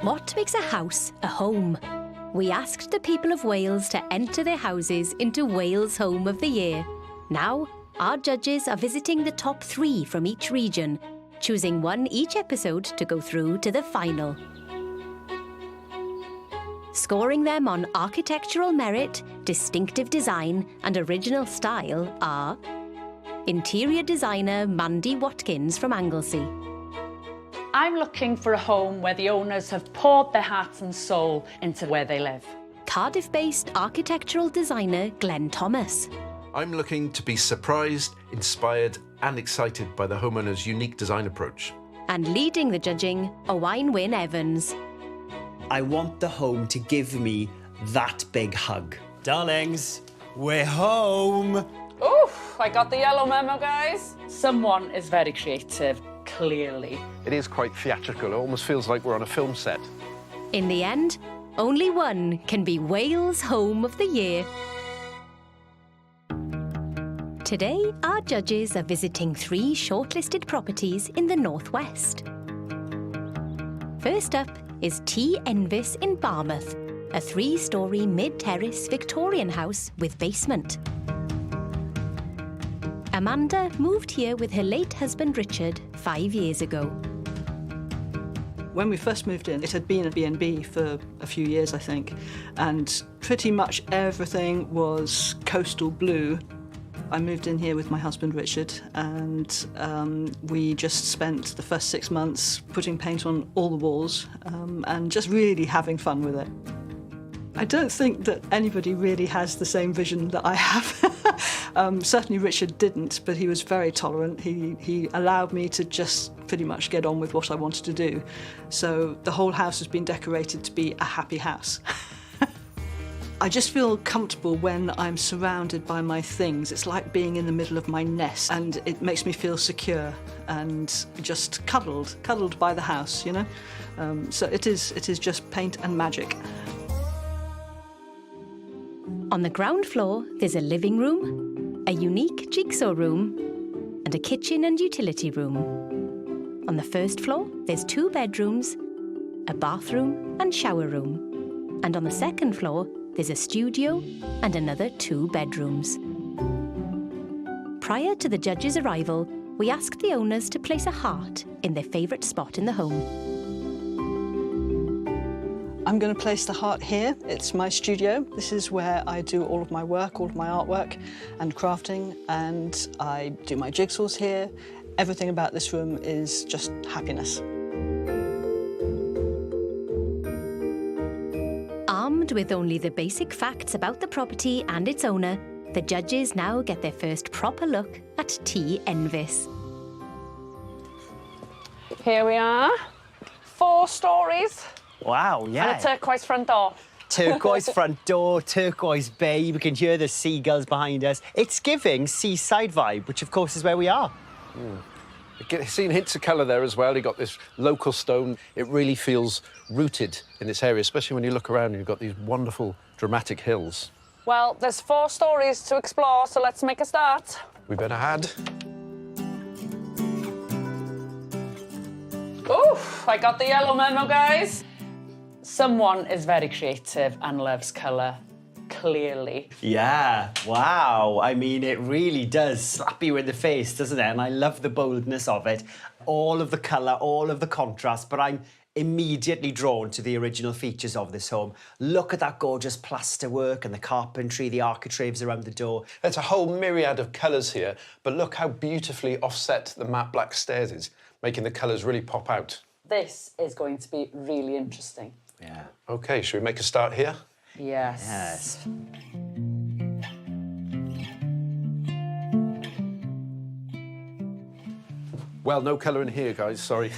What makes a house a home? We asked the people of Wales to enter their houses into Wales Home of the Year. Now, our judges are visiting the top 3 from each region, choosing one each episode to go through to the final. Scoring them on architectural merit, distinctive design and original style are interior designer Mandy Watkins from Anglesey. I'm looking for a home where the owners have poured their heart and soul into where they live. Cardiff-based architectural designer Glenn Thomas. I'm looking to be surprised, inspired and excited by the homeowner's unique design approach. And leading the judging, Owain Wyn Evans. I want the home to give me that big hug. Darlings, we're home! Oof, I got the yellow memo, guys. Someone is very creative, clearly. It is quite theatrical. It almost feels like we're on a film set. In the end, only one can be Wales Home of the Year. Today, our judges are visiting 3 shortlisted properties in the northwest. First up is T Envis in Barmouth, a 3-storey mid-terrace Victorian house with basement. Amanda moved here with her late husband Richard 5 years ago. When we first moved in, it had been a B&B for a few years, I think, and pretty much everything was coastal blue. I moved in here with my husband Richard, and we just spent the first 6 months putting paint on all the walls and just really having fun with it. I don't think that anybody really has the same vision that I have. Certainly Richard didn't, but he was very tolerant. He allowed me to just pretty much get on with what I wanted to do. So the whole house has been decorated to be a happy house. I just feel comfortable when I'm surrounded by my things. It's like being in the middle of my nest, and it makes me feel secure and just cuddled by the house, you know? So it is just paint and magic. On the ground floor, there's a living room, a unique jigsaw room, and a kitchen and utility room. On the first floor, there's 2 bedrooms, a bathroom and shower room. And on the second floor, there's a studio and another 2 bedrooms. Prior to the judges' arrival, we asked the owners to place a heart in their favourite spot in the home. I'm going to place the heart here. It's my studio. This is where I do all of my work, all of my artwork and crafting, and I do my jigsaws here. Everything about this room is just happiness. Armed with only the basic facts about the property and its owner, the judges now get their first proper look at T Envis. Here we are, 4 stories. Wow, yeah. And a turquoise front door. Turquoise front door, turquoise bay. We can hear the seagulls behind us. It's giving seaside vibe, which of course is where we are. Seen hints of colour there as well. You've got this local stone. It really feels rooted in this area, especially when you look around and you've got these wonderful, dramatic hills. Well, there's 4 stories to explore, so let's make a start. We better add. Oof, I got the yellow memo, guys. Someone is very creative and loves colour, clearly. Yeah, wow. I mean, it really does slap you in the face, doesn't it? And I love the boldness of it. All of the colour, all of the contrast, but I'm immediately drawn to the original features of this home. Look at that gorgeous plasterwork and the carpentry, the architraves around the door. There's a whole myriad of colours here, but look how beautifully offset the matte black stairs is, making the colours really pop out. This is going to be really interesting. Yeah. OK, should we make a start here? Yes. Yes. Well, no colour in here, guys, sorry.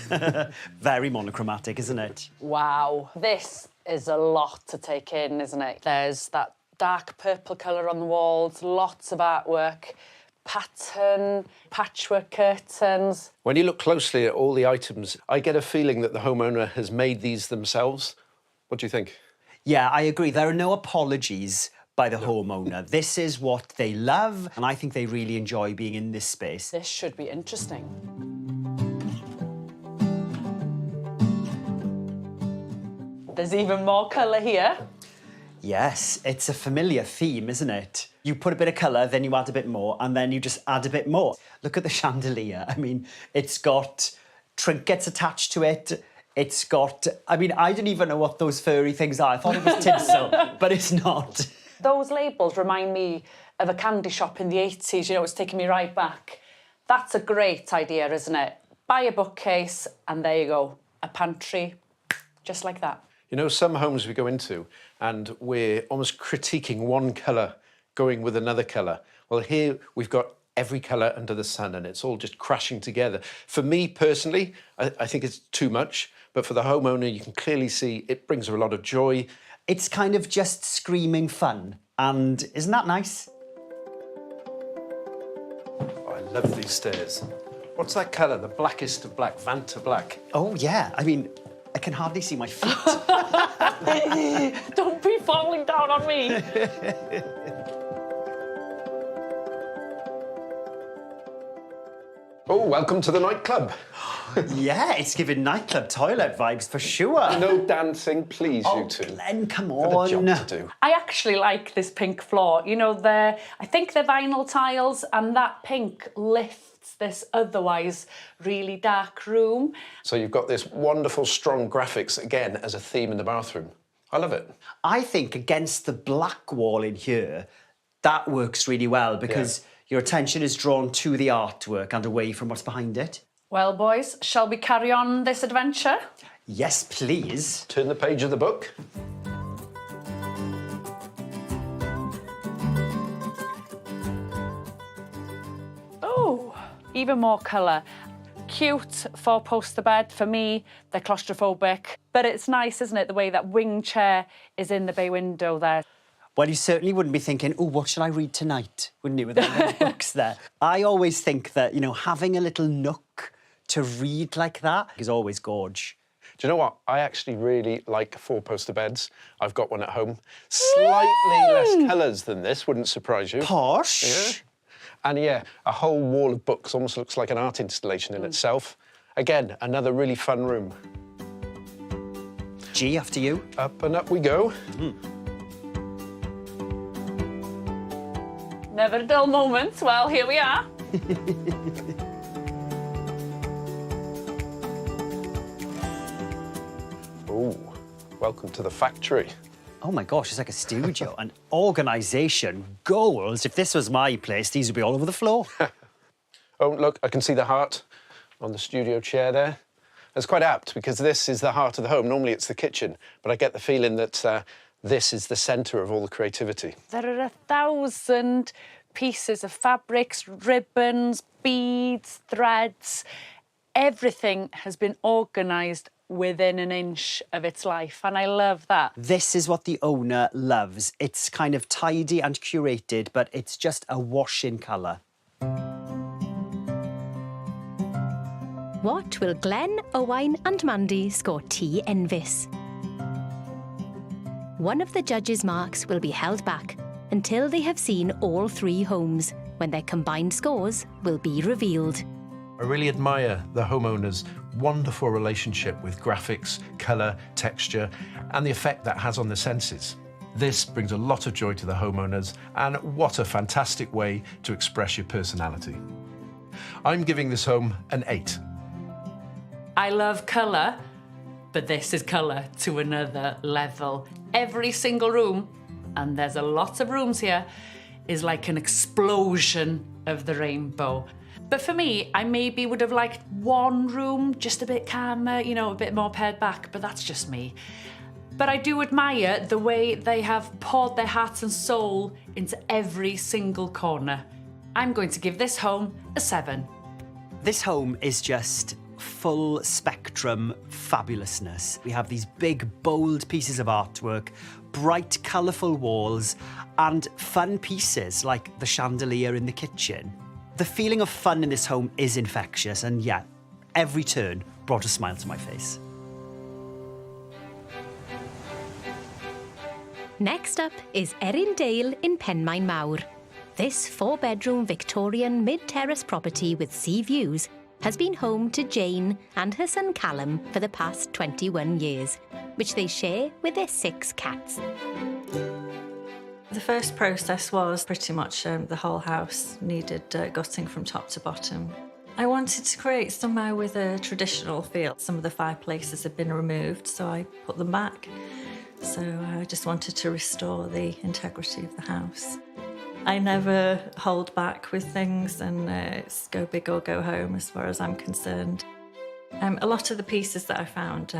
Very monochromatic, isn't it? Wow, this is a lot to take in, isn't it? There's that dark purple colour on the walls, lots of artwork, pattern, patchwork curtains. When you look closely at all the items, I get a feeling that the homeowner has made these themselves. What do you think? Yeah, I agree. There are no apologies by the homeowner. This is what they love, and I think they really enjoy being in this space. This should be interesting. There's even more colour here. Yes, it's a familiar theme, isn't it? You put a bit of colour, then you add a bit more, and then you just add a bit more. Look at the chandelier. I mean, it's got trinkets attached to it. It's got... I mean, I don't even know what those furry things are. I thought it was tinsel, but it's not. Those labels remind me of a candy shop in the 80s. You know, it's taking me right back. That's a great idea, isn't it? Buy a bookcase, and there you go. A pantry, just like that. You know, some homes we go into and we're almost critiquing one colour going with another colour. Well, here we've got every colour under the sun and it's all just crashing together. For me personally, I think it's too much, but for the homeowner, you can clearly see it brings her a lot of joy. It's kind of just screaming fun. And isn't that nice? Oh, I love these stairs. What's that colour? The blackest of black, Vanta black. Oh, yeah. I mean, I can hardly see my feet. Don't be falling down on me. Oh, welcome to the nightclub. Yeah, it's giving nightclub toilet vibes for sure. No dancing, please, you two. Glenn, come Got a on. job to do. I actually like this pink floor. You know, I think they're vinyl tiles, and that pink lifts this otherwise really dark room. So you've got this wonderful, strong graphics, again, as a theme in the bathroom. I love it. I think against the black wall in here, that works really well because your attention is drawn to the artwork and away from what's behind it. Well, boys, shall we carry on this adventure? Yes, please. Turn the page of the book. Oh, even more colour. Cute four-poster bed. For me, they're claustrophobic. But it's nice, isn't it, the way that wing chair is in the bay window there. Well, you certainly wouldn't be thinking, oh, what shall I read tonight? Wouldn't you, with all the books there? I always think that, you know, having a little nook to read like that is always gorge. Do you know what? I actually really like four-poster beds. I've got one at home. Slightly less colours than this, wouldn't surprise you. Posh. Yeah. And yeah, a whole wall of books almost looks like an art installation in itself. Again, another really fun room. G, after you. Up and up we go. Never a dull moment. Well, here we are. Oh, welcome to the factory. Oh my gosh, it's like a studio. An organisation, goals. If this was my place, these would be all over the floor. Oh, look, I can see the heart on the studio chair there. That's quite apt because this is the heart of the home. Normally it's the kitchen, but I get the feeling that this is the centre of all the creativity. There are 1,000 pieces of fabrics, ribbons, beads, threads. Everything has been organised within an inch of its life, and I love that. This is what the owner loves. It's kind of tidy and curated, but it's just a wash in colour. What will Glenn, Owain and Mandy score T Envis? One of the judges' marks will be held back until they have seen all three homes, when their combined scores will be revealed. I really admire the homeowner's wonderful relationship with graphics, colour, texture, and the effect that has on the senses. This brings a lot of joy to the homeowners, and what a fantastic way to express your personality. I'm giving this home an 8. I love colour, but this is colour to another level. Every single room, and there's a lot of rooms here, is like an explosion of the rainbow. But for me, I maybe would have liked one room just a bit calmer, you know, a bit more pared back, but that's just me. But I do admire the way they have poured their hearts and soul into every single corner. I'm going to give this home a 7. This home is just full spectrum fabulousness. We have these big, bold pieces of artwork, bright, colourful walls, and fun pieces like the chandelier in the kitchen. The feeling of fun in this home is infectious, and yeah, every turn brought a smile to my face. Next up is Erin Dale in Penmaen Mawr. This 4-bedroom Victorian mid-terrace property with sea views has been home to Jane and her son Callum for the past 21 years. which they share with their 6 cats. The first process was pretty much the whole house needed gutting from top to bottom. I wanted to create somewhere with a traditional feel. Some of the fireplaces had been removed, so I put them back. So I just wanted to restore the integrity of the house. I never hold back with things, and it's go big or go home as far as I'm concerned. A lot of the pieces that I found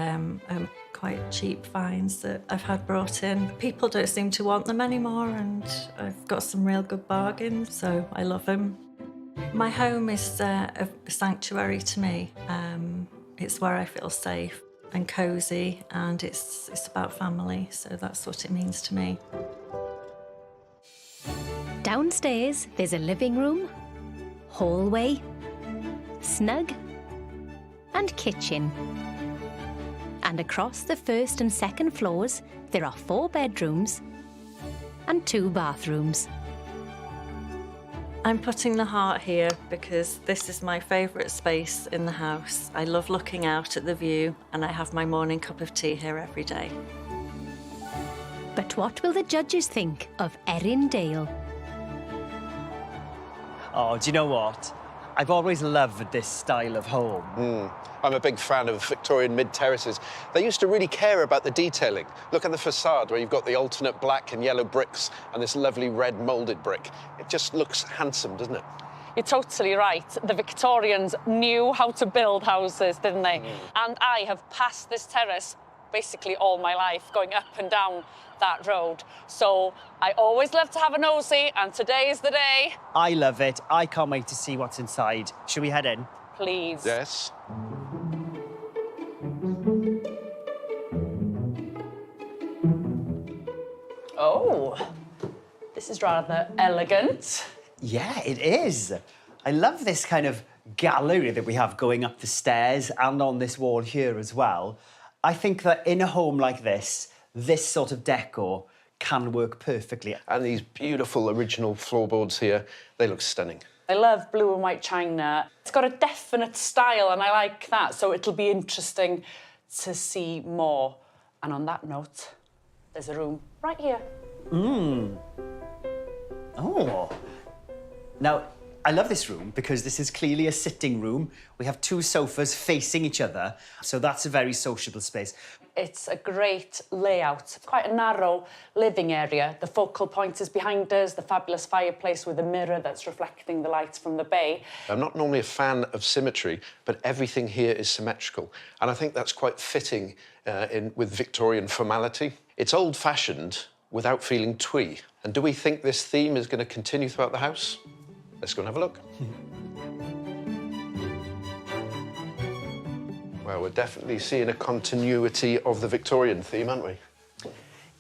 quite cheap finds that I've had brought in. People don't seem to want them anymore, and I've got some real good bargains, so I love them. My home is a sanctuary to me. It's where I feel safe and cosy, and it's about family, so that's what it means to me. Downstairs, there's a living room, hallway, snug, and kitchen. And across the first and second floors, there are 4 bedrooms and 2 bathrooms. I'm putting the heart here because this is my favourite space in the house. I love looking out at the view, and I have my morning cup of tea here every day. But what will the judges think of Erin Dale? Oh, do you know what? I've always loved this style of home. I'm a big fan of Victorian mid-terraces. They used to really care about the detailing. Look at the facade where you've got the alternate black and yellow bricks and this lovely red moulded brick. It just looks handsome, doesn't it? You're totally right. The Victorians knew how to build houses, didn't they? And I have passed this terrace basically all my life, going up and down that road. So I always love to have a nosy, and today is the day. I love it. I can't wait to see what's inside. Shall we head in? Please. Yes. Oh, this is rather elegant. Yeah, it is. I love this kind of gallery that we have going up the stairs and on this wall here as well. I think that in a home like this sort of decor can work perfectly. And these beautiful original floorboards here, they look stunning. I love blue and white china. It's got a definite style, and I like that, so it'll be interesting to see more. And on that note, there's a room right here. Oh. Now, I love this room because this is clearly a sitting room. We have 2 sofas facing each other, so that's a very sociable space. It's a great layout, quite a narrow living area. The focal point is behind us, the fabulous fireplace with a mirror that's reflecting the lights from the bay. I'm not normally a fan of symmetry, but everything here is symmetrical. And I think that's quite fitting with Victorian formality. It's old-fashioned without feeling twee. And do we think this theme is going to continue throughout the house? Let's go and have a look. Well, we're definitely seeing a continuity of the Victorian theme, aren't we?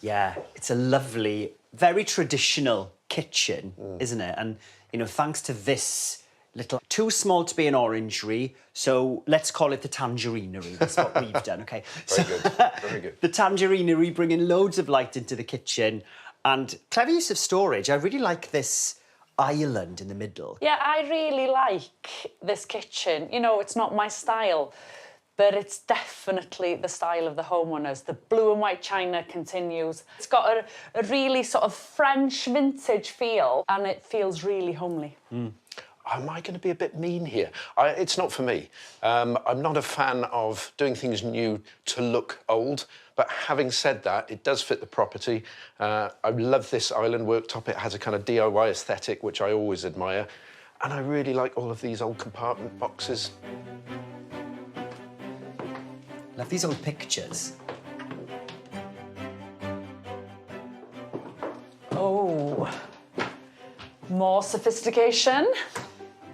Yeah, it's a lovely, very traditional kitchen, isn't it? And, you know, thanks to this little, too small to be an orangery, so let's call it the tangerinery. That's what we've done, OK? Very good, very good. The tangerinery, bringing loads of light into the kitchen, and clever use of storage. I really like this island in the middle. Yeah, I really like this kitchen. You know, it's not my style, but it's definitely the style of the homeowners. The blue and white china continues. It's got a really sort of French vintage feel, and it feels really homely. Am I going to be a bit mean here? It's not for me. I'm not a fan of doing things new to look old, but having said that, it does fit the property. I love this island worktop. It has a kind of DIY aesthetic, which I always admire. And I really like all of these old compartment boxes. Love these old pictures. Oh, more sophistication.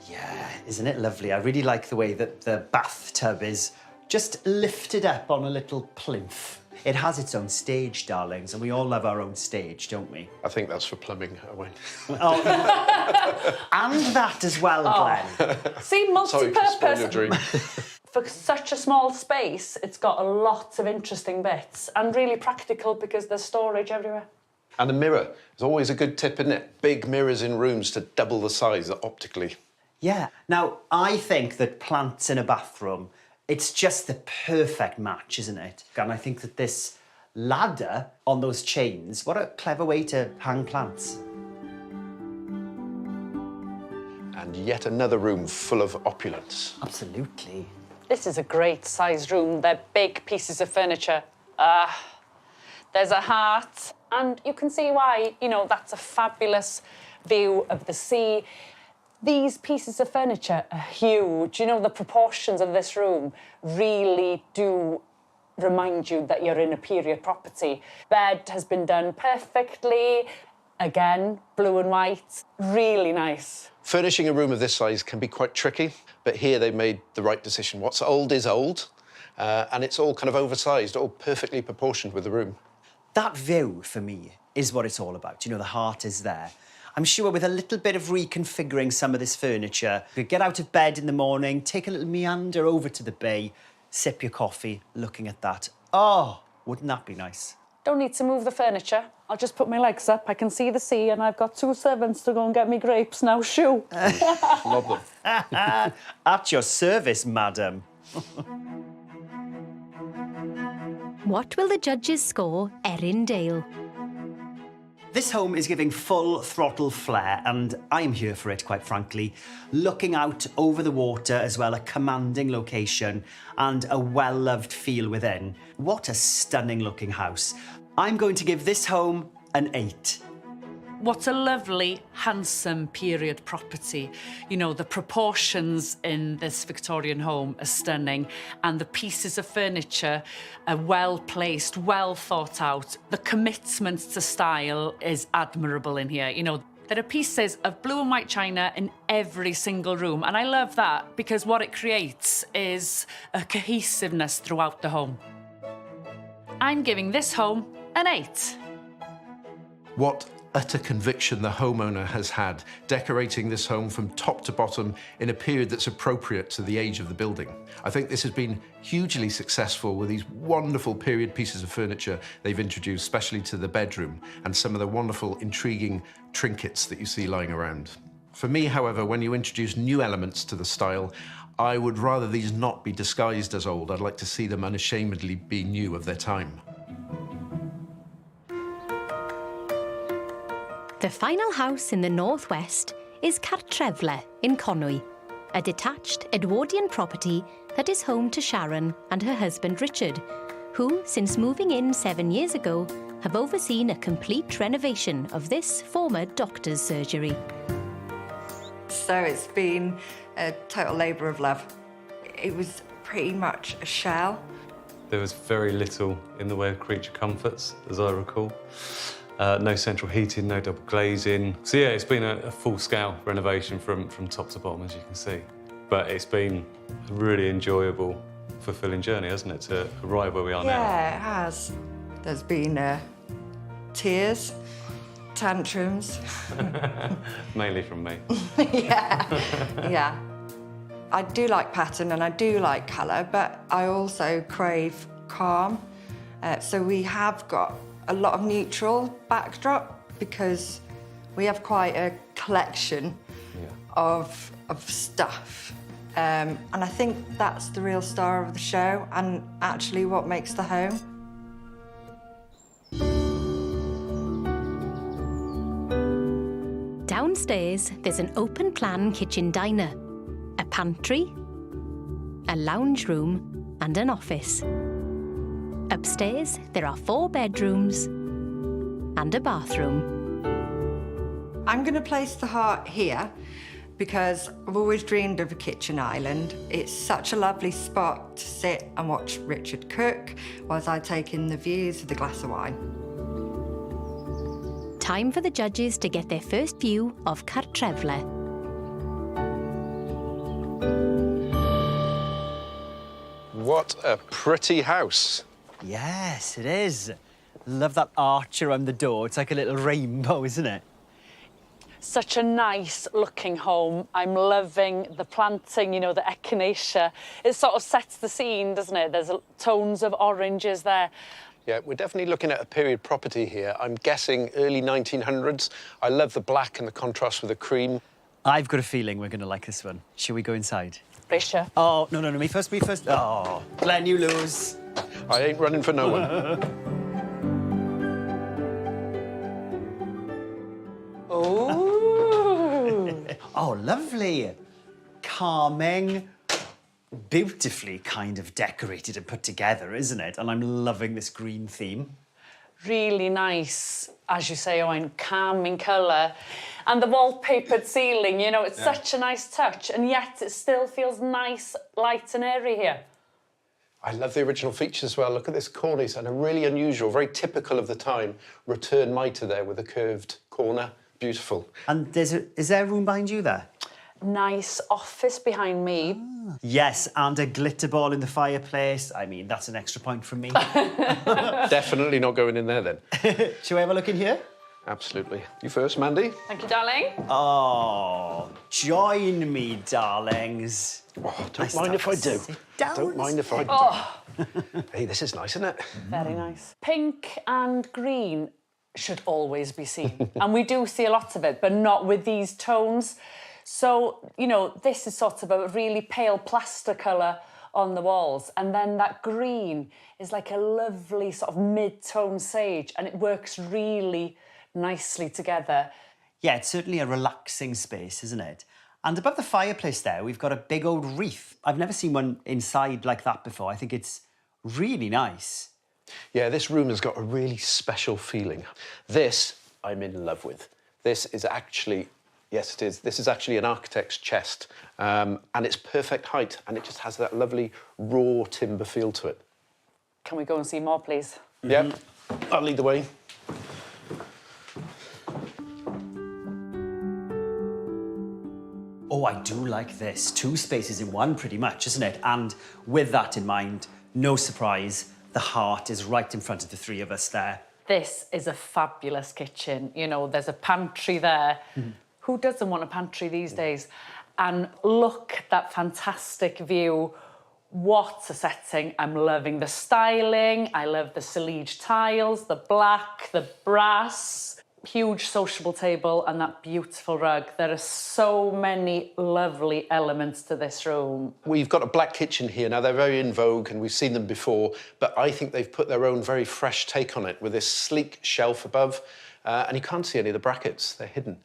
Yeah, isn't it lovely? I really like the way that the bathtub is just lifted up on a little plinth. It has its own stage, darlings, and we all love our own stage, don't we? I think that's for plumbing, Owen. Oh, and that as well, Glenn. See, Sorry to spoil your multi-purpose. dream. For such a small space, it's got a lot of interesting bits and really practical because there's storage everywhere. And a mirror is always a good tip, isn't it? Big mirrors in rooms to double the size optically. Yeah. Now, I think that plants in a bathroom It's just the perfect match, isn't it? And I think that this ladder on those chains, what a clever way to hang plants. And yet another room full of opulence. Absolutely. This is a great sized room. They're big pieces of furniture. There's a heart, and you can see why, you know, that's a fabulous view of the sea. These pieces of furniture are huge. You know, the proportions of this room really do remind you that you're in a period property. Bed has been done perfectly. Again, blue and white, really nice. Furnishing a room of this size can be quite tricky, but here they've made the right decision. What's old is old, and it's all kind of oversized, all perfectly proportioned with the room. That view, for me, is what it's all about. You know, the heart is there. I'm sure with a little bit of reconfiguring some of this furniture, you could get out of bed in the morning, take a little meander over to the bay, sip your coffee, looking at that. Oh, wouldn't that be nice? Don't need to move the furniture. I'll just put my legs up. I can see the sea, and I've got 2 servants to go and get me grapes now. Shoo. Lovely. At your service, madam. What will the judges score Erin Dale? This home is giving full throttle flair, and I'm here for it, quite frankly. Looking out over the water as well, a commanding location and a well-loved feel within. What a stunning looking house. I'm going to give this home an 8. What a lovely, handsome period property. You know, the proportions in this Victorian home are stunning, and the pieces of furniture are well placed, well thought out. The commitment to style is admirable in here. You know, there are pieces of blue and white china in every single room, and I love that because what it creates is a cohesiveness throughout the home. I'm giving this home an 8. What utter conviction the homeowner has had, decorating this home from top to bottom in a period that's appropriate to the age of the building. I think this has been hugely successful with these wonderful period pieces of furniture they've introduced, especially to the bedroom, and some of the wonderful, intriguing trinkets that you see lying around. For me, however, when you introduce new elements to the style, I would rather these not be disguised as old. I'd like to see them unashamedly be new of their time. The final house in the northwest is Cartrefle in Conwy, a detached Edwardian property that is home to Sharon and her husband Richard, who, since moving in 7 years ago, have overseen a complete renovation of this former doctor's surgery. So it's been a total labour of love. It was pretty much a shell. There was very little in the way of creature comforts, as I recall. No central heating, no double glazing. So yeah, it's been a full-scale renovation from top to bottom, as you can see. But it's been a really enjoyable, fulfilling journey, hasn't it, to arrive where we are now? Yeah, it has. There's been tears, tantrums. Mainly from me. Yeah. I do like pattern and I do like colour, but I also crave calm. So we have got a lot of neutral backdrop because we have quite a collection of stuff. And I think that's the real star of the show and actually what makes the home. Downstairs, there's an open-plan kitchen diner, a pantry, a lounge room and an office. Upstairs, there are 4 bedrooms and a bathroom. I'm going to place the heart here because I've always dreamed of a kitchen island. It's such a lovely spot to sit and watch Richard cook whilst I take in the views with a glass of wine. Time for the judges to get their first view of Cartrefle. What a pretty house. Yes, it is. Love that arch around the door. It's like a little rainbow, isn't it? Such a nice looking home. I'm loving the planting, you know, the echinacea. It sort of sets the scene, doesn't it? There's tones of oranges there. Yeah, we're definitely looking at a period property here. I'm guessing early 1900s. I love the black and the contrast with the cream. I've got a feeling we're going to like this one. Shall we go inside? Pressure. Oh, no, me first. Oh, Glenn, you lose. I ain't running for no one. Oh. Oh, lovely. Calming, beautifully kind of decorated and put together, isn't it? And I'm loving this green theme. Really nice, as you say, Owen, calming colour. And the wallpapered ceiling, you know, it's such a nice touch, and yet it still feels nice, light and airy here. I love the original features as well. Look at this cornice and a really unusual, very typical of the time, return mitre there with a curved corner. Beautiful. And is there a room behind you there? Nice office behind me. Yes, and a glitter ball in the fireplace. I mean, that's an extra point from me. Definitely not going in there then. Shall we have a look in here? Absolutely. You first, Mandy. Thank you, darling. Oh, join me, darlings. Oh, don't mind if I do. Don't mind if I do. Oh. Hey, this is nice, isn't it? Very nice. Pink and green should always be seen. And we do see a lot of it, but not with these tones. So, you know, this is sort of a really pale plaster colour on the walls. And then that green is like a lovely sort of mid-tone sage, and it works really nicely together. Yeah, it's certainly a relaxing space, isn't it? And above the fireplace there, we've got a big old wreath. I've never seen one inside like that before. I think it's really nice. Yeah, this room has got a really special feeling. This, I'm in love with. This is actually, yes, it is. This is actually an architect's chest, and it's perfect height, and it just has that lovely raw timber feel to it. Can we go and see more, please? Yep, I'll lead the way. Oh, I do like this. 2 spaces in one, pretty much, isn't it? And with that in mind, no surprise, the heart is right in front of the 3 of us there. This is a fabulous kitchen. You know, there's a pantry there. Who doesn't want a pantry these days? And look at that fantastic view. What a setting. I'm loving the styling. I love the Silege tiles, the black, the brass. Huge sociable table and that beautiful rug. There are so many lovely elements to this room. We've got a black kitchen here. Now, they're very in vogue and we've seen them before, but I think they've put their own very fresh take on it with this sleek shelf above, and you can't see any of the brackets. They're hidden.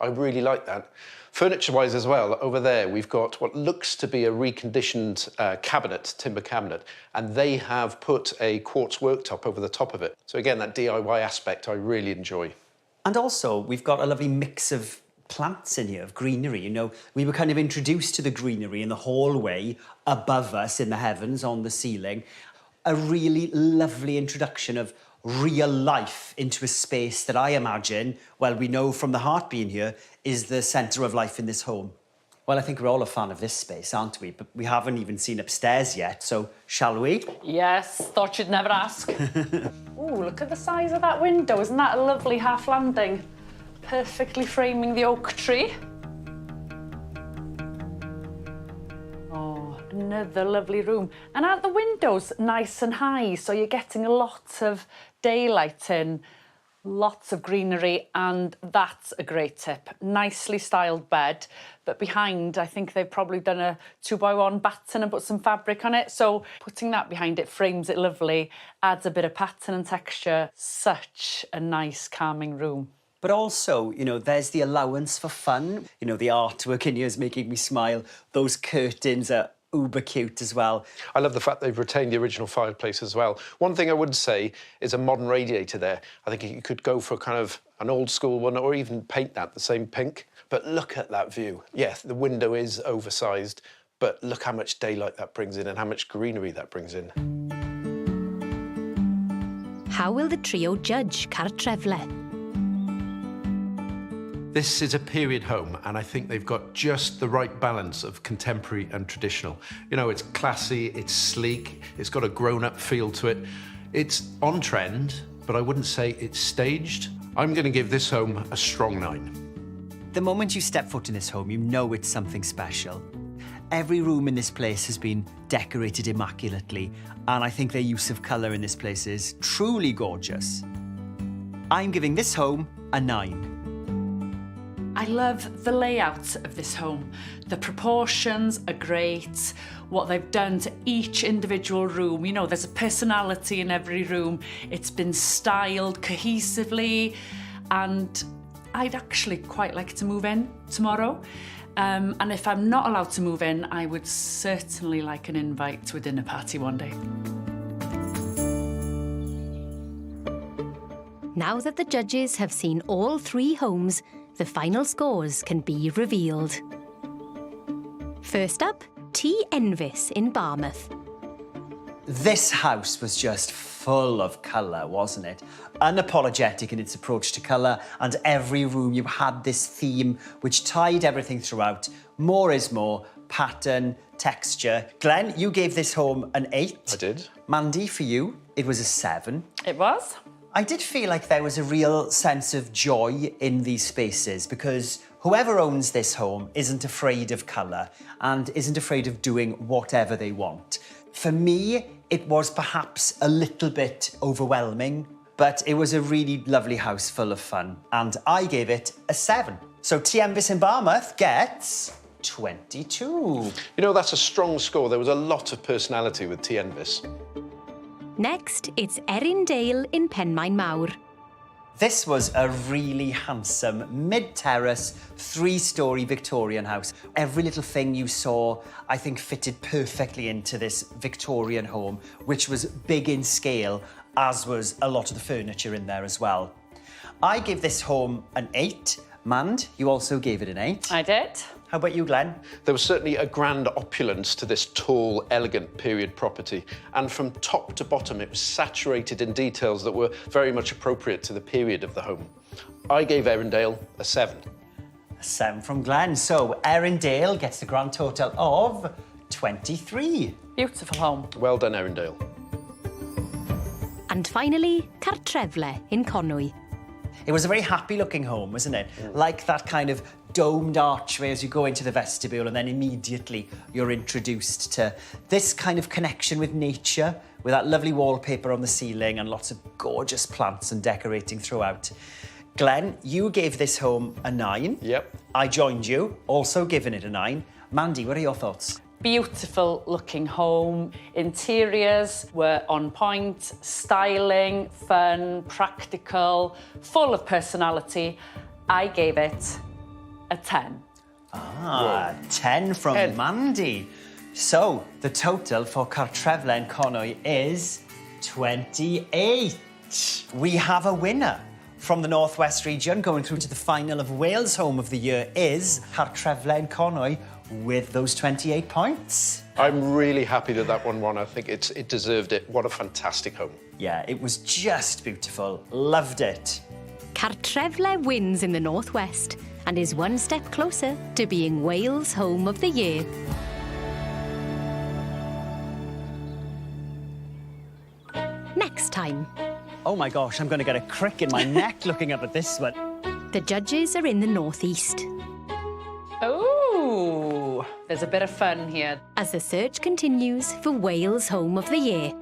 I really like that. Furniture-wise as well, over there, we've got what looks to be a reconditioned cabinet, timber cabinet, and they have put a quartz worktop over the top of it. So again, that DIY aspect I really enjoy. And also, we've got a lovely mix of plants in here, of greenery. You know, we were kind of introduced to the greenery in the hallway above us in the heavens on the ceiling. A really lovely introduction of real life into a space that I imagine, well, we know from the heart being here, is the centre of life in this home. Well, I think we're all a fan of this space, aren't we? But we haven't even seen upstairs yet, so shall we? Yes, thought you'd never ask. Ooh, look at the size of that window. Isn't that a lovely half landing? Perfectly framing the oak tree. Oh, another lovely room. And aren't the windows nice and high? So you're getting a lot of daylight in. Lots of greenery, and that's a great tip. Nicely styled bed, but behind, I think they've probably done a 2x1 batten and put some fabric on it. So putting that behind it frames it lovely, adds a bit of pattern and texture. Such a nice, calming room. But also, you know, there's the allowance for fun. You know, the artwork in here is making me smile. Those curtains are uber cute as well. I love the fact they've retained the original fireplace as well. One thing I would say is a modern radiator there. I think you could go for kind of an old school one or even paint that the same pink. But look at that view. Yes, the window is oversized, but look how much daylight that brings in and how much greenery that brings in. How will the trio judge Cartrefle? This is a period home, and I think they've got just the right balance of contemporary and traditional. You know, it's classy, it's sleek, it's got a grown-up feel to it. It's on trend, but I wouldn't say it's staged. I'm going to give this home a strong 9. The moment you step foot in this home, you know it's something special. Every room in this place has been decorated immaculately, and I think their use of colour in this place is truly gorgeous. I'm giving this home a 9. I love the layout of this home. The proportions are great. What they've done to each individual room, you know, there's a personality in every room. It's been styled cohesively, and I'd actually quite like to move in tomorrow. And if I'm not allowed to move in, I would certainly like an invite to a dinner party one day. Now that the judges have seen all 3 homes, the final scores can be revealed. First up, T. Envis in Barmouth. This house was just full of colour, wasn't it? Unapologetic in its approach to colour, and every room you had this theme which tied everything throughout. More is more, pattern, texture. Glenn, you gave this home an 8. I did. Mandy, for you, it was a 7. It was? I did feel like there was a real sense of joy in these spaces because whoever owns this home isn't afraid of colour and isn't afraid of doing whatever they want. For me, it was perhaps a little bit overwhelming, but it was a really lovely house full of fun, and I gave it a 7. So T. Envis in Barmouth gets 22. You know, that's a strong score. There was a lot of personality with T. Envis. Next, it's Erin Dale in Penmaen Mawr. This was a really handsome, mid-terrace, 3-storey Victorian house. Every little thing you saw, I think, fitted perfectly into this Victorian home, which was big in scale, as was a lot of the furniture in there as well. I gave this home an 8. Mand, you also gave it an 8. I did. How about you, Glenn? There was certainly a grand opulence to this tall, elegant period property. And from top to bottom, it was saturated in details that were very much appropriate to the period of the home. I gave Erindale a 7. A 7 from Glenn. So Erindale gets the grand total of 23. Beautiful home. Well done, Erindale. And finally, Cartrefle in Conwy. It was a very happy-looking home, wasn't it? Like that kind of domed archway as you go into the vestibule, and then immediately you're introduced to this kind of connection with nature, with that lovely wallpaper on the ceiling and lots of gorgeous plants and decorating throughout. Glenn, you gave this home a 9. Yep. I joined you, also giving it a 9. Mandy, what are your thoughts? Beautiful looking home. Interiors were on point, styling, fun, practical, full of personality. I gave it a 10. Ah, 10 from 10. Mandy. So the total for Cartrefle and Conwy is 28. We have a winner. From the North West region, going through to the final of Wales Home of the Year is Cartrefle and Conwy with those 28 points. I'm really happy that that one won. I think it deserved it. What a fantastic home. Yeah, it was just beautiful. Loved it. Cartrefle wins in the North West and is one step closer to being Wales Home of the Year. Next time. Oh my gosh, I'm going to get a crick in my neck looking up at this one. The judges are in the northeast. Ooh, there's a bit of fun here. As the search continues for Wales Home of the Year.